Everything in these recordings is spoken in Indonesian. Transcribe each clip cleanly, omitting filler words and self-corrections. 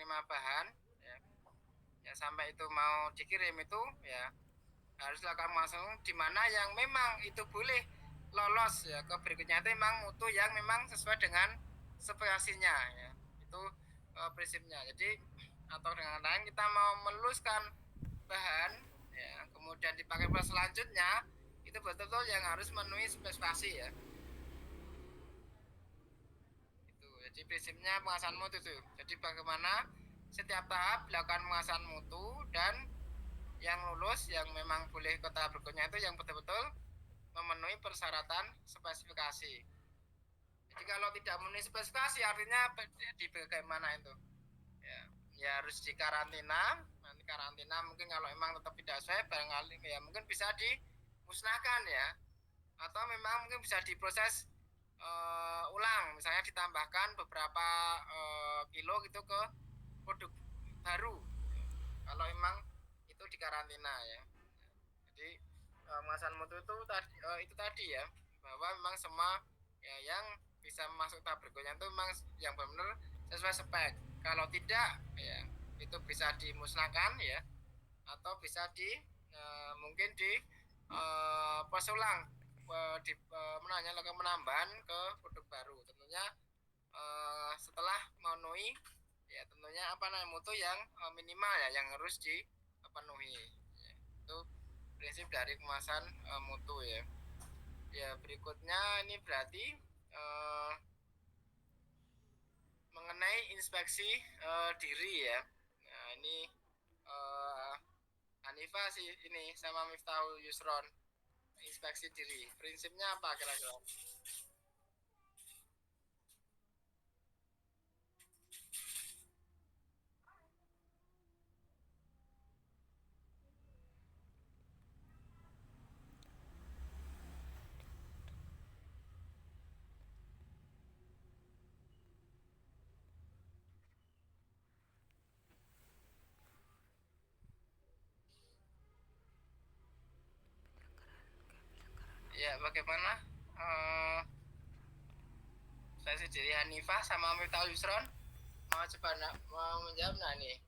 menerima bahan ya, ya sampai itu mau dikirim itu ya harus lakukan langsung di mana yang memang itu boleh lolos ya ke berikutnya itu memang mutu yang memang sesuai dengan spesifikasinya ya. Itu prinsipnya. Jadi atau dengan lain kita mau meluluskan bahan ya kemudian dipakai proses selanjutnya itu betul-betul yang harus memenuhi spesifikasi ya. Itu. Jadi prinsipnya pengawasan mutu itu. Jadi bagaimana setiap tahap dilakukan pengawasan mutu dan yang lulus yang memang boleh ke tahap berikutnya itu yang betul-betul memenuhi persyaratan spesifikasi. Jadi kalau tidak memenuhi spesifikasi artinya di bagaimana itu? Ya, ya harus dikarantina. Nanti karantina mungkin kalau memang tetap tidak sesuai barangkali ya mungkin bisa dimusnahkan ya. Atau memang mungkin bisa diproses ulang, misalnya ditambahkan beberapa kilo gitu ke produk baru. Kalau memang itu dikarantina ya. Jadi pengawasan mutu itu tadi ya bahwa memang semua ya yang bisa masuk tahap berikutnya itu memang yang benar-benar sesuai spek. Kalau tidak ya itu bisa dimusnahkan ya atau bisa mungkin di pos ulang menanya menambahan ke produk baru tentunya setelah memenuhi ya tentunya apa namanya mutu yang minimal ya yang harus dipenuhi ya. Itu prinsip dari kemasan mutu ya. Ya berikutnya ini berarti mengenai inspeksi diri ya. Nah ini Hanifah sih ini sama Miftahul Yusron inspeksi diri. Prinsipnya apa kira-kira? Ya bagaimana? Saya sendiri Hanifah sama Miftahul Yusron mau coba mau menjawab nah nih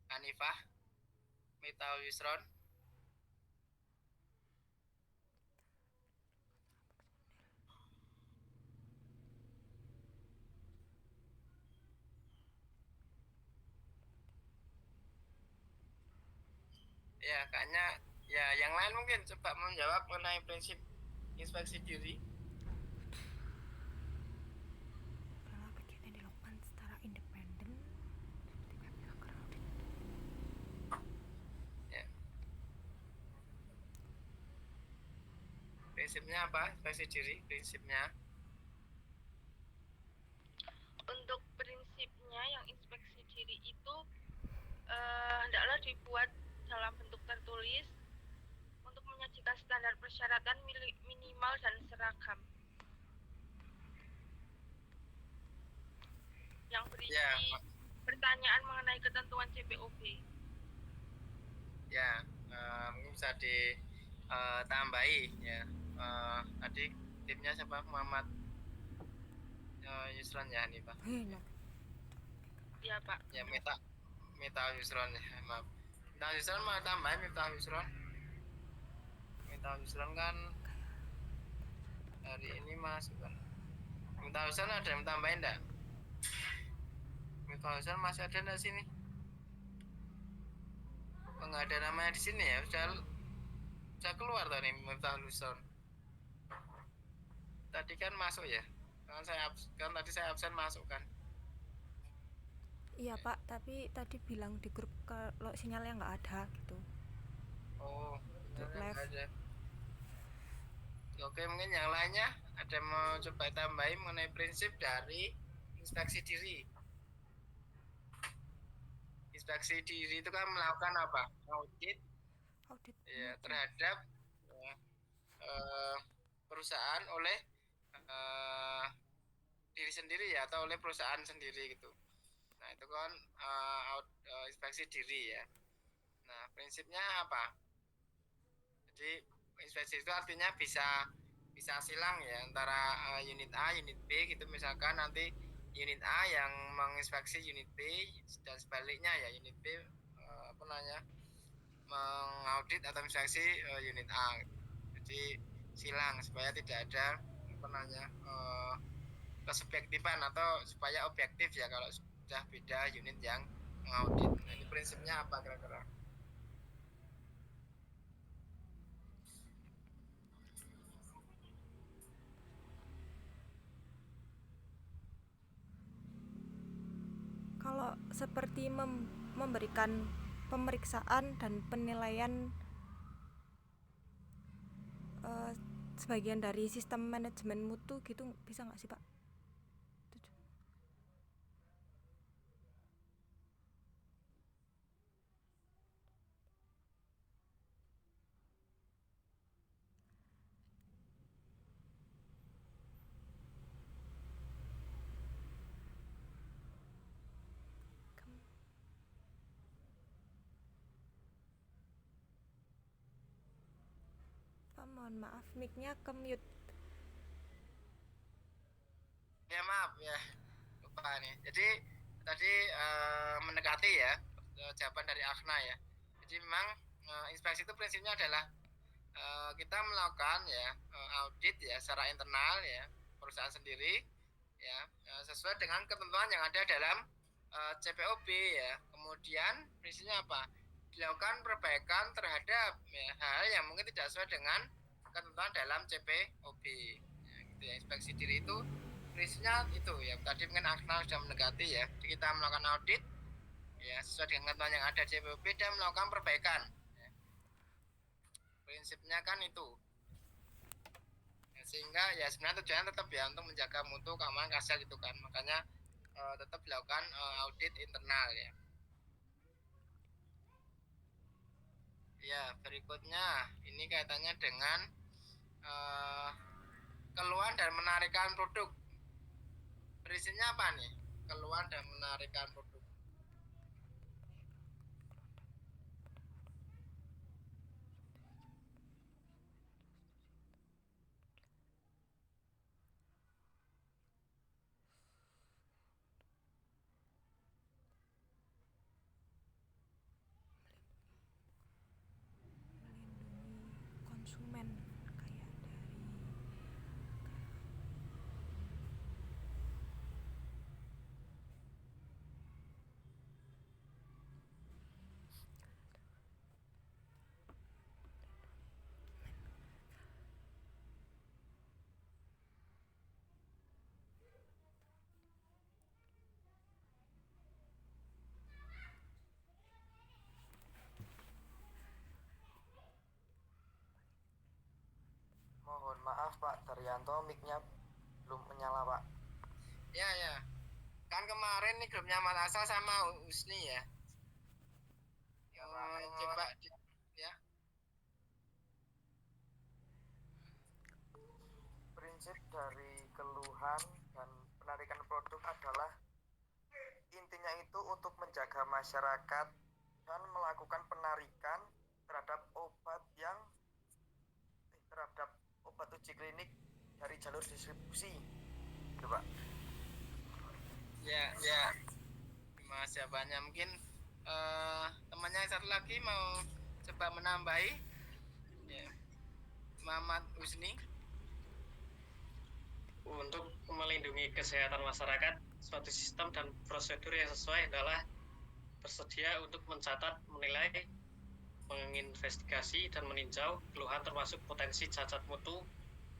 Hanifah Miftahul Yusron. Ya kayaknya ya yang lain mungkin coba menjawab mengenai prinsip inspeksi diri. Ya. Prinsipnya apa? Inspeksi diri prinsipnya. Untuk prinsipnya yang inspeksi diri itu hendaklah dibuat dalam bentuk tertulis untuk menyajikan standar persyaratan minimal dan seragam yang berisi Ya, pertanyaan mengenai ketentuan CPOB. Ya, mungkin bisa ditambahi ya. Tadi timnya siapa? Muhammad Yusron ya nih Pak. Ya Pak. Ya Mita Yusron ya maaf. Mita Yusron mau tambahin Mita Yusron. Mita Yusron kan hari ini masuk kan. Mita Yusron ada yang tambahin enggak? Mita Yusron masih ada enggak sini? Enggak ada namanya di sini ya. Sudah keluar tadi Mita Yusron. Tadi kan masuk ya. Kan tadi saya absen masuk kan. Iya Pak, tapi tadi bilang di grup kalau sinyalnya nggak ada gitu. Oh, Untuk sinyalnya live. nggak ada. Oke, mungkin yang lainnya ada mau coba tambahin mengenai prinsip dari inspeksi diri. Inspeksi diri itu kan melakukan apa? Audit Audit ya, mutu. terhadap ya, perusahaan oleh eh, diri sendiri ya atau oleh perusahaan sendiri gitu. Nah itu kan inspeksi diri ya. Nah prinsipnya apa? Jadi inspeksi itu artinya bisa silang ya antara unit A, unit B gitu misalkan nanti unit A yang menginspeksi unit B dan sebaliknya ya unit B mengaudit atau inspeksi unit A. Jadi silang supaya tidak ada kesubjektifan atau supaya objektif ya kalau sudah beda unit yang mengaudit. Nah, ini prinsipnya apa kira-kira? Kalau seperti memberikan pemeriksaan dan penilaian eh, sebagian dari sistem manajemen mutu gitu bisa nggak sih Pak? Pak, mohon maaf, mic-nya ke mute. Ya maaf ya, lupa nih. Jadi tadi mendekati ya jawaban dari Akhna ya. Jadi memang inspeksi itu prinsipnya adalah kita melakukan ya audit ya secara internal ya perusahaan sendiri ya sesuai dengan ketentuan yang ada dalam CPOB ya. Kemudian prinsipnya apa? Dilakukan perbaikan terhadap ya, hal yang mungkin tidak sesuai dengan ketentuan dalam CPOB. Ya, gitu ya. Inspeksi diri itu prinsipnya itu ya. Tadi mungkin Akmal sudah mendekati ya. Kita melakukan audit ya sesuai dengan ketentuan yang ada CPOB dan melakukan perbaikan. Ya. Prinsipnya kan itu. Ya, sehingga ya sebenarnya tujuannya tetap ya untuk menjaga mutu keamanan kasar gitu kan. Makanya tetap dilakukan audit internal ya. Ya, berikutnya ini kaitannya dengan uh, keluhan dan menarikan produk. Prinsipnya apa nih? Keluhan dan menarikan produk. Melindungi konsumen kayak dari Mohon maaf Pak Daryanto, mic-nya belum menyala Pak. Ya, ya. Kan kemarin nih grupnya Mas Asa sama Husni ya. Ya, Pak. Coba ya. Prinsip dari keluhan dan penarikan produk adalah intinya itu untuk menjaga masyarakat dan melakukan penarikan terhadap obat uji klinik dari jalur distribusi. Gitu, Pak. Ya, ya. Mas jawabannya mungkin temannya satu lagi mau coba menambahi ya. Muhammad Husni. Untuk melindungi kesehatan masyarakat, suatu sistem dan prosedur yang sesuai adalah bersedia untuk mencatat, menilai, menginvestigasi, dan meninjau keluhan termasuk potensi cacat mutu,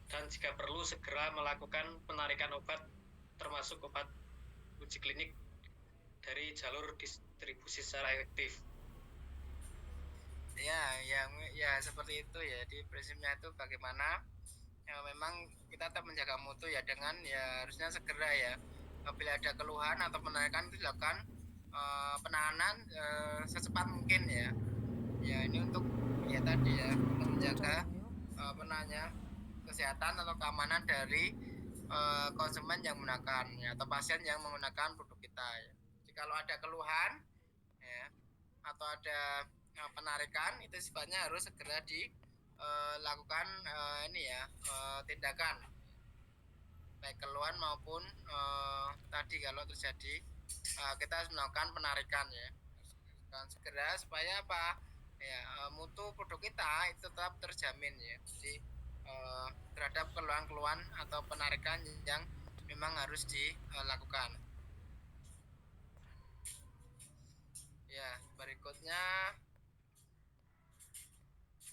dan jika perlu segera melakukan penarikan obat termasuk obat uji klinik dari jalur distribusi secara efektif. Ya seperti itu ya. Di prinsipnya itu bagaimana ya memang kita tetap menjaga mutu ya dengan ya harusnya segera ya apabila ada keluhan atau penarikan itu dilakukan penanganan secepat mungkin ya. Ya ini untuk ya tadi ya untuk menjaga kesehatan atau keamanan dari konsumen yang menggunakan ya, atau pasien yang menggunakan produk kita ya. Jadi kalau ada keluhan ya atau ada penarikan itu sifatnya harus segera dilakukan ini ya tindakan. baik keluhan maupun tadi kalau terjadi kita harus melakukan penarikan ya, dan segera supaya apa ya, mutu produk kita itu tetap terjamin ya. Jadi terhadap keluhan-keluhan atau penarikan yang memang harus dilakukan. Ya, berikutnya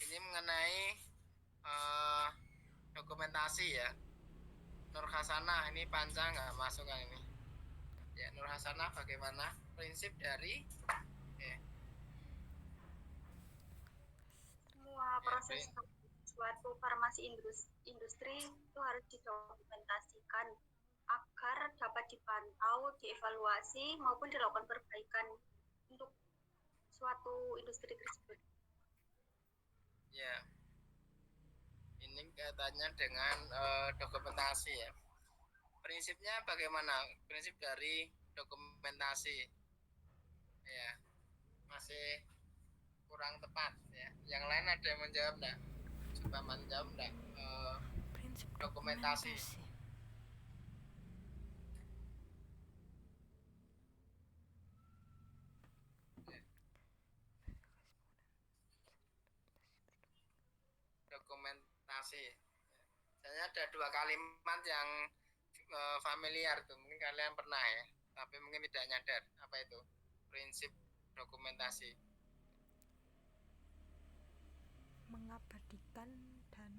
ini mengenai eh, dokumentasi ya. Nur Hasanah, ini panjang nggak masuk kan ini? Ya, Nur Hasanah, bagaimana prinsip dari Semua proses suatu farmasi industri itu harus didokumentasikan agar dapat dipantau, dievaluasi maupun dilakukan perbaikan untuk suatu industri tersebut. ya, ini kaitannya dengan dokumentasi ya. Prinsipnya bagaimana? Prinsip dari dokumentasi ya, masih kurang tepat ya. Yang lain ada yang menjawab enggak? Coba menjawab enggak? Prinsip Dokumentasi. Dokumentasi. Saya ada dua kalimat yang familiar tuh, mungkin kalian pernah ya, tapi mungkin tidak nyadar. Apa itu? Prinsip dokumentasi. Mengabadikan dan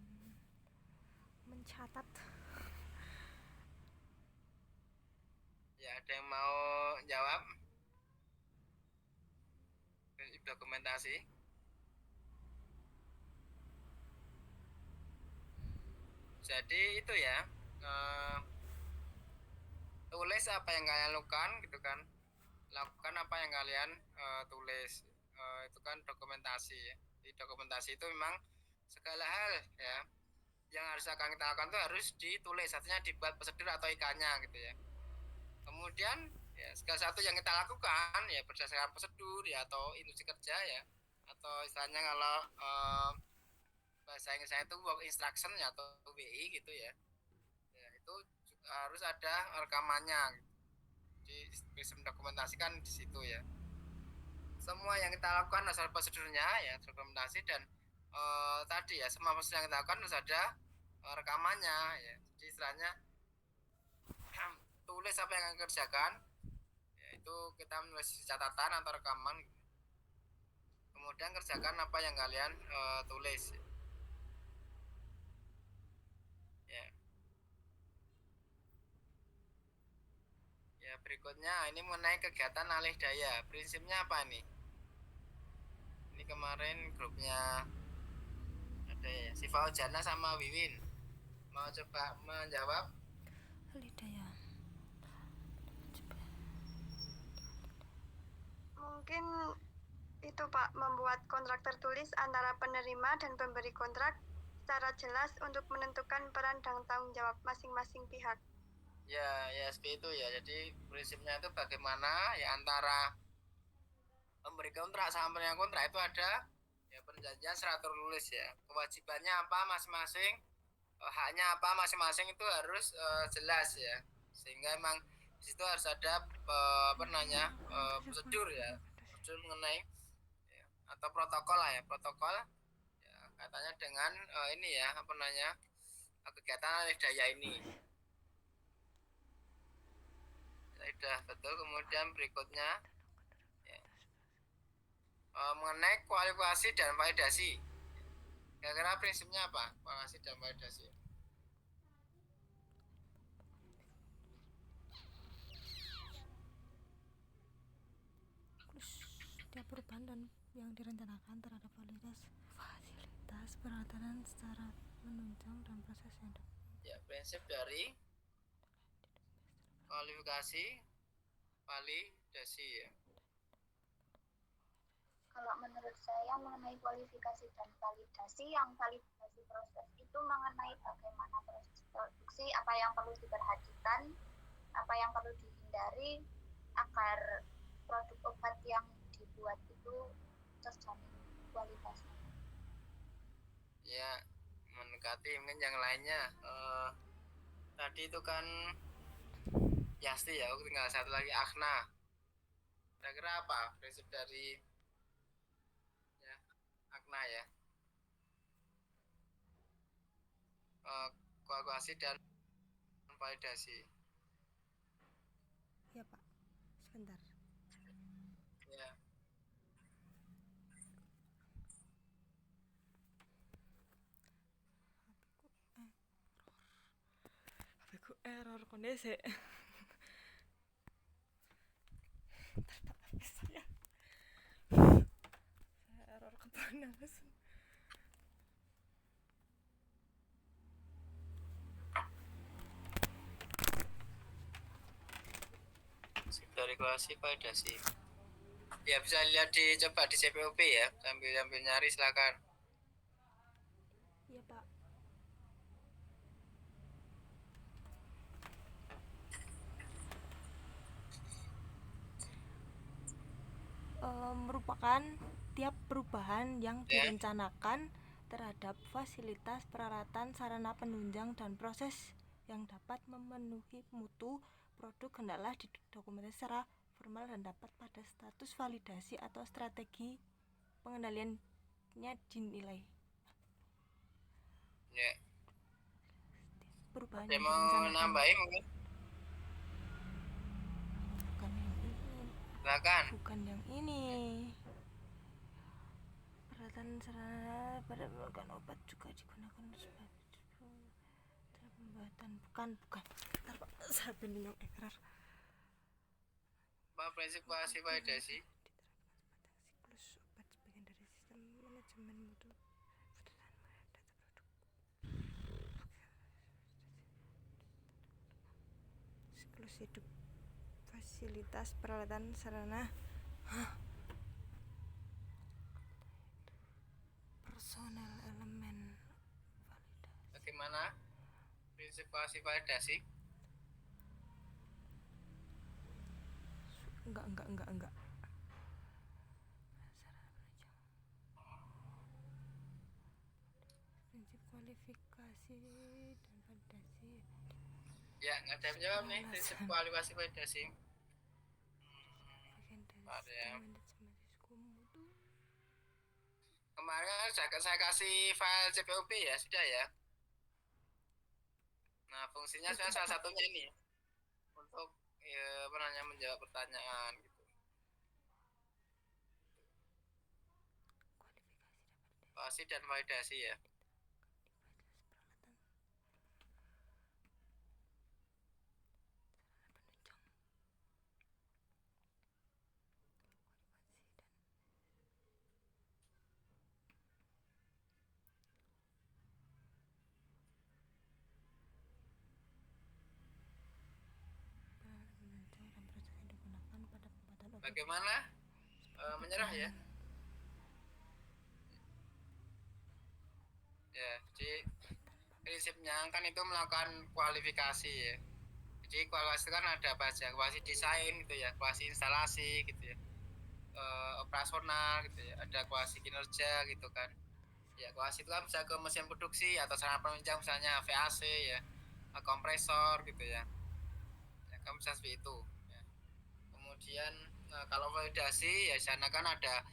mencatat. Ya, ada yang mau jawab? Prinsip dokumentasi. Jadi itu ya, tulis apa yang kalian lakukan gitu kan, lakukan apa yang kalian tulis, itu kan dokumentasi ya. Di dokumentasi itu memang segala hal ya yang harus akan kita lakukan itu harus ditulis, artinya dibuat prosedur atau ikannya gitu ya. Kemudian ya segala sesuatu yang kita lakukan ya berdasarkan prosedur ya, atau instruksi kerja ya, atau istilahnya kalau bahasa Inggrisnya itu work instruction ya, atau WI gitu ya. Ya itu harus ada rekamannya gitu. Di sistem dokumentasi kan di situ ya. Semua yang kita lakukan harus ada prosedurnya ya, dokumentasi, dan tadi ya semua prosedur yang kita lakukan harus ada rekamannya ya. Jadi istilahnya tulis apa yang akan kerjakan, yaitu kita menulis catatan atau rekaman. Kemudian kerjakan apa yang kalian tulis. Ya. Ya, berikutnya ini mengenai kegiatan alih daya. Prinsipnya apa nih? Ini kemarin grupnya ada ya, si Fauzana sama Wiwin. Mau coba menjawab? Alidaya. Mungkin itu Pak, membuat kontrak tertulis antara penerima dan pemberi kontrak secara jelas untuk menentukan peran dan tanggung jawab masing-masing pihak. Ya, ya seperti itu ya. Jadi prinsipnya itu bagaimana ya antara pemberi kontrak sama penerima kontrak itu ada ya perjanjian secara tertulis ya. Kewajibannya apa masing-masing, haknya apa masing-masing itu harus jelas ya. Sehingga emang di situ harus ada prosedur ya, prosedur mengenai ya, atau protokol lah ya, protokol ya, katanya dengan ini ya kegiatan alih daya ini. Sudah betul. Kemudian berikutnya ya, mengenai kualifikasi dan validasi. Kira-kira prinsipnya apa? Kualifikasi dan validasi. Setiap perubahan dan yang direncanakan terhadap fasilitas peralatan secara menunjang dan proses yang Ya, prinsip dari kualifikasi validasi ya. Kalau menurut saya mengenai kualifikasi dan validasi, yang validasi proses itu mengenai bagaimana proses produksi, apa yang perlu diperhatikan, apa yang perlu dihindari agar produk obat yang dibuat itu terjamin kualitasnya. Ya, mendekati mungkin yang lainnya Tadi itu kan Yasti ya, tinggal satu lagi Akna. Kira-kira apa prinsip dari ya, Akna ya? Koagulasi dan validasi. Ya Pak, sebentar. Ya. HPku error kondisi. saya error kemana langsung. Prinsip dari koagulasi validasi. Ya bisa lihat coba di CPOP ya, sambil nyari silakan. Iya Pak. Merupakan tiap perubahan yang Ya. direncanakan terhadap fasilitas, peralatan, sarana penunjang dan proses yang dapat memenuhi mutu produk hendaklah didokumentasikan secara formal dan dapat pada status validasi atau strategi pengendaliannya dinilai. Ya. Perubahan Ada yang mau direncanakan nambahin mungkin? bukan yang ini, Silakan. bukan yang ini. Peralatan sarana pada menggunakan obat juga digunakan sebagai pembuatan bukan. Bentar Pak, saya bingung error. Apa prinsip koagulasi validasi? Siklus obat sebagian dari sistem manajemen mutu data produk. Siklus hidup fasilitas peralatan sarana personel elemen validasi. Bagaimana prinsip koagulasi validasi? Enggak. Prinsip kualifikasi dan validasi. Ya, nggak ada yang jawab nih prinsip kualifikasi validasi. Bagian dari Ada ya. sistem manajemen risiko mutu. Kemarin saya kasih file CPOP ya, sudah ya. Nah, fungsinya Udah, salah Pak. satunya ini untuk ya, menjawab pertanyaan gitu. Kualifikasi dan validasi ya. Bagaimana? Menyerah ya? Ya, jadi prinsipnya kan itu melakukan kualifikasi ya. Jadi kualifikasi itu kan ada apa aja? Kualifikasi desain gitu ya, kualifikasi instalasi gitu ya, operasional gitu ya, ada kualifikasi kinerja gitu kan. Ya kualifikasi itu kan bisa ke mesin produksi atau sarana penunjang misalnya VAC ya, kompresor gitu ya. Ya kan bisa seperti itu. Ya. Kemudian kalau validasi ya di sana kan ada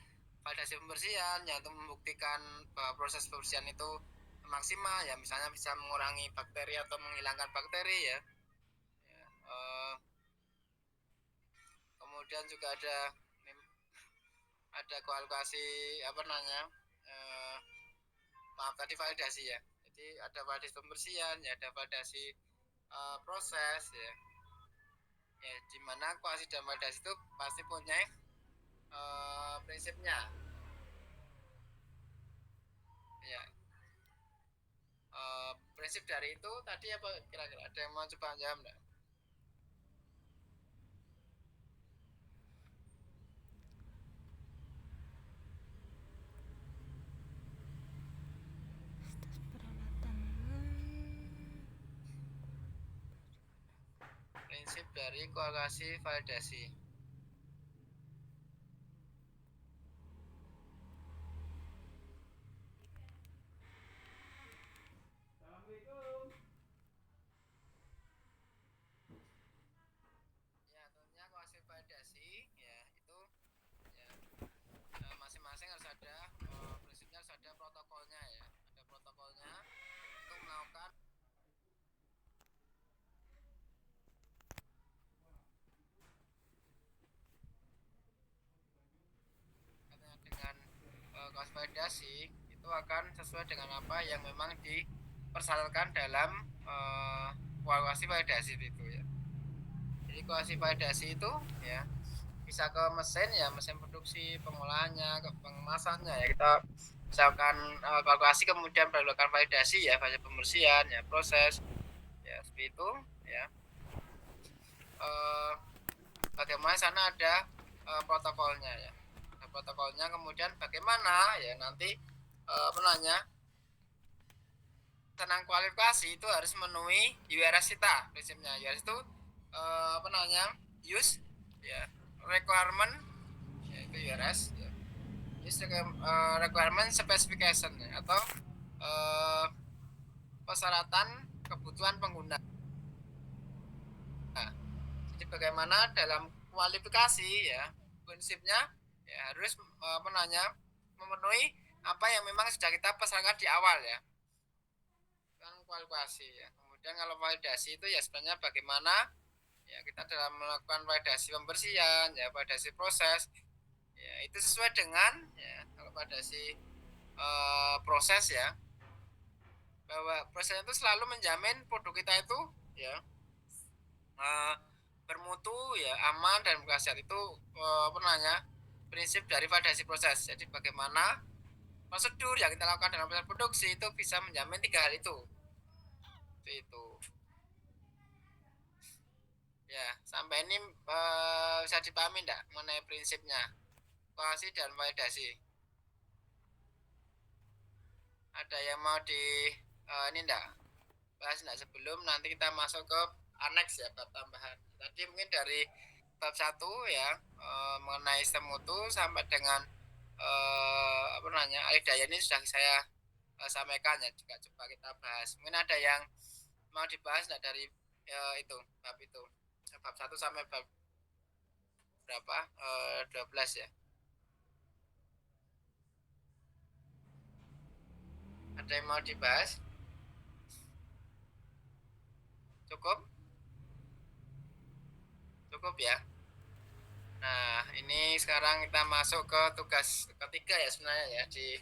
validasi pembersihan yang untuk membuktikan bahwa proses pembersihan itu maksimal ya, misalnya bisa mengurangi bakteri atau menghilangkan bakteri ya. Kemudian juga ada kualifikasi apa namanya maaf tadi validasi ya, jadi ada validasi pembersihan ya, ada validasi proses ya, ya dimana kualifikasi dan validasi itu pasti punya prinsipnya ya. Prinsip dari itu tadi apa kira-kira, ada yang mau coba jawab enggak? Prinsip dari kualifikasi validasi. validasi itu akan sesuai dengan apa yang memang dipersyaratkan dalam evaluasi validasi itu ya. Jadi evaluasi validasi itu ya bisa ke mesin ya, mesin produksi, pengolahannya, ke pengemasannya ya, kita misalkan evaluasi kemudian melakukan validasi ya, fase pembersihan ya, proses ya seperti itu ya. Bagaimana sana ada protokolnya ya, ada protokolnya, kemudian bagaimana ya nanti penanya tentang kualifikasi itu harus memenuhi URS kita. Prinsipnya URS itu use ya, requirement yaitu URS ya. Use requirement specification ya, atau persyaratan kebutuhan pengguna. Nah, jadi bagaimana dalam kualifikasi ya, prinsipnya ya harus memenuhi apa yang memang sudah kita pesankan di awal ya, kan kualifikasi ya. Kemudian kalau validasi itu ya sebenarnya bagaimana ya kita dalam melakukan validasi pembersihan ya, validasi proses ya, itu sesuai dengan ya, kalau validasi proses ya, bahwa proses itu selalu menjamin produk kita itu ya bermutu ya, aman dan berkhasiat. Itu prinsip dari validasi proses. Jadi bagaimana prosedur yang kita lakukan dalam proses produksi itu bisa menjamin 3 hal itu. Itu ya, sampai ini bisa dipahami enggak mengenai prinsipnya evaluasi dan validasi? Ada yang mau ini enggak bahas enggak sebelum nanti kita masuk ke aneks ya, bab tambahan. Tadi mungkin dari bab 1 ya, mengenai sistem mutu sampai dengan alih-daya ini sudah saya sampaikan ya, juga coba kita bahas. Mungkin ada yang mau dibahas enggak dari itu, bab itu, bab 1 sampai bab berapa? 12 ya. Ada yang mau dibahas? Cukup? Cukup ya. Nah, ini sekarang kita masuk ke tugas ketiga ya sebenarnya ya, di